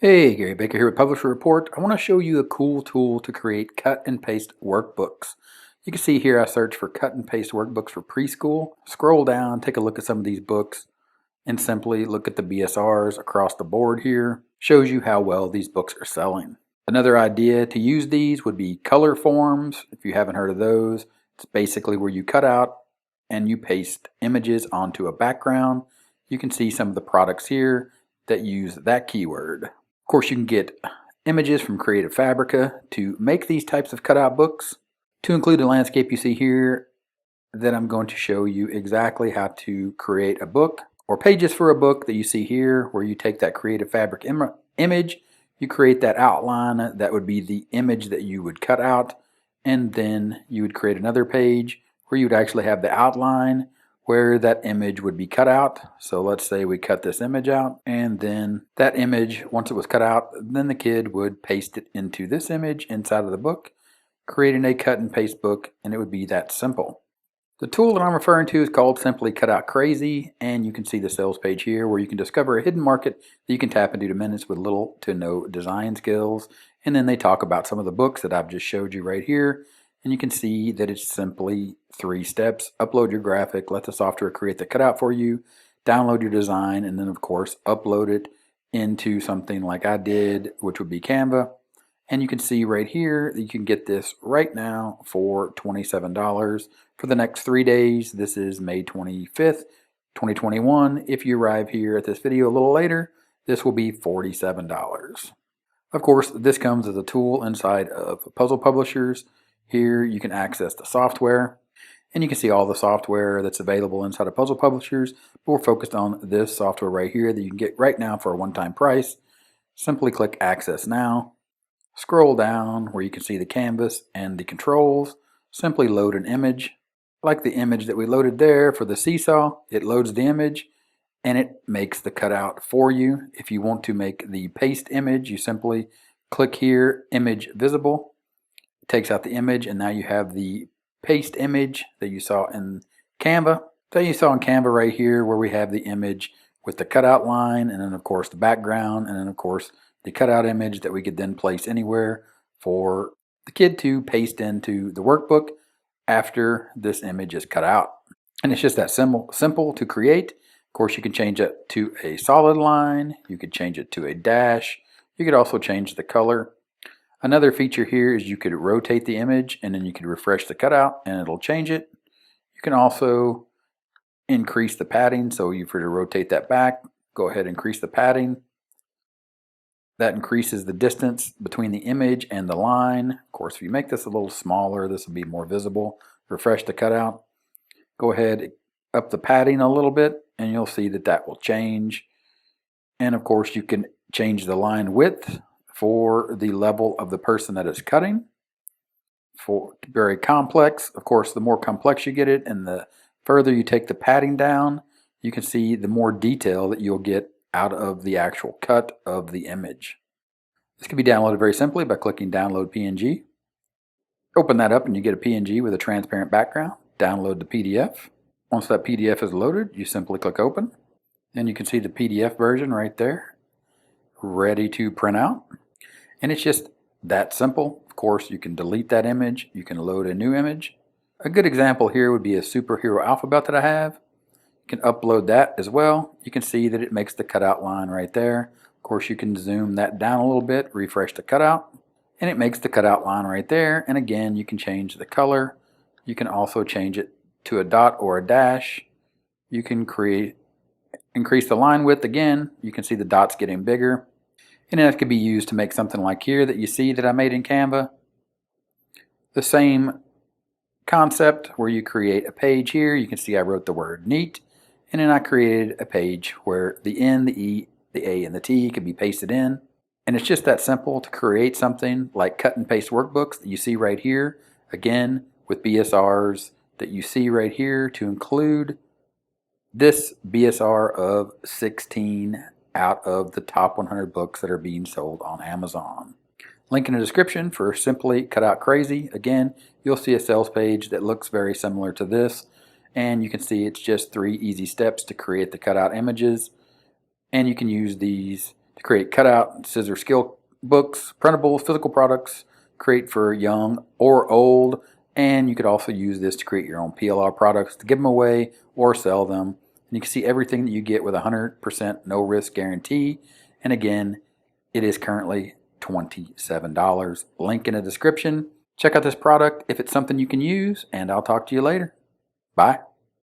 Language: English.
Hey, Gary Baker here with Publisher Report. I want to show you a cool tool to create cut and paste workbooks. You can see here I search for cut and paste workbooks for preschool. Scroll down, take a look at some of these books, and simply look at the BSRs across the board here. Shows you how well these books are selling. Another idea to use these would be color forms. If you haven't heard of those, it's basically where you cut out and you paste images onto a background. You can see some of the products here that use that keyword. Of course, you can get images from Creative Fabrica to make these types of cutout books. To include the landscape you see here, then I'm going to show you exactly how to create a book or pages for a book that you see here, where you take that Creative Fabric image, you create that outline that would be the image that you would cut out, and then you would create another page where you would actually have the outline where that image would be cut out. So let's say we cut this image out, and then that image, once it was cut out, then the kid would paste it into this image inside of the book, creating a cut and paste book, and it would be that simple. The tool that I'm referring to is called Simply Cutout Crazy, and you can see the sales page here where you can discover a hidden market that you can tap into in minutes with little to no design skills. And then they talk about some of the books that I've just showed you right here. And you can see that it's simply 3 steps. Upload your graphic, let the software create the cutout for you, download your design, and then of course upload it into something like I did, which would be Canva. And you can see right here that you can get this right now for $27 for the next 3 days. This is May 25th, 2021. If you arrive here at this video a little later, this will be $47. Of course, this comes as a tool inside of Puzzle Publishers. Here you can access the software, and you can see all the software that's available inside of Puzzle Publishers, but we're focused on this software right here that you can get right now for a one-time price. Simply click Access Now. Scroll down where you can see the canvas and the controls. Simply load an image. Like the image that we loaded there for the seesaw, it loads the image and it makes the cutout for you. If you want to make the paste image, you simply click here, Image Visible. It takes out the image, and now you have the paste image that you saw in Canva. So you saw in Canva right here where we have the image with the cutout line, and then of course the background, and then of course the cutout image that we could then place anywhere for the kid to paste into the workbook after this image is cut out. And it's just that simple to create. Of course, you can change it to a solid line. You could change it to a dash. You could also change the color. Another feature here is you could rotate the image, and then you could refresh the cutout and it'll change it. You can also increase the padding. So if you were to rotate that back, go ahead and increase the padding. That increases the distance between the image and the line. Of course, if you make this a little smaller, this will be more visible. Refresh the cutout. Go ahead, up the padding a little bit, and you'll see that that will change. And of course, you can change the line width for the level of the person that is cutting. For very complex, of course, the more complex you get it and the further you take the padding down, you can see the more detail that you'll get out of the actual cut of the image. This can be downloaded very simply by clicking Download PNG. Open that up and you get a PNG with a transparent background. Download the PDF. Once that PDF is loaded, you simply click Open. Then you can see the PDF version right there, ready to print out. And it's just that simple. Of course, you can delete that image. You can load a new image. A good example here would be a superhero alphabet that I have. You can upload that as well. You can see that it makes the cutout line right there. Of course, you can zoom that down a little bit, refresh the cutout, and it makes the cutout line right there. And again, you can change the color. You can also change it to a dot or a dash. You can increase the line width again. You can see the dots getting bigger. And that could be used to make something like here that you see that I made in Canva. The same concept where you create a page here. You can see I wrote the word neat, and then I created a page where the N, the E, the A, and the T could be pasted in. And it's just that simple to create something like cut and paste workbooks that you see right here. Again, with BSRs that you see right here, to include this BSR of 16 out of the top 100 books that are being sold on Amazon. Link in the description for Simply Cutout Crazy. Again, you'll see a sales page that looks very similar to this, and you can see it's just 3 easy steps to create the cutout images, and you can use these to create cutout and scissor skill books, printables, physical products, create for young or old, and you could also use this to create your own PLR products to give them away or sell them. And you can see everything that you get with 100% no risk guarantee. And again, it is currently $27. Link in the description. Check out this product if it's something you can use, and I'll talk to you later. Bye.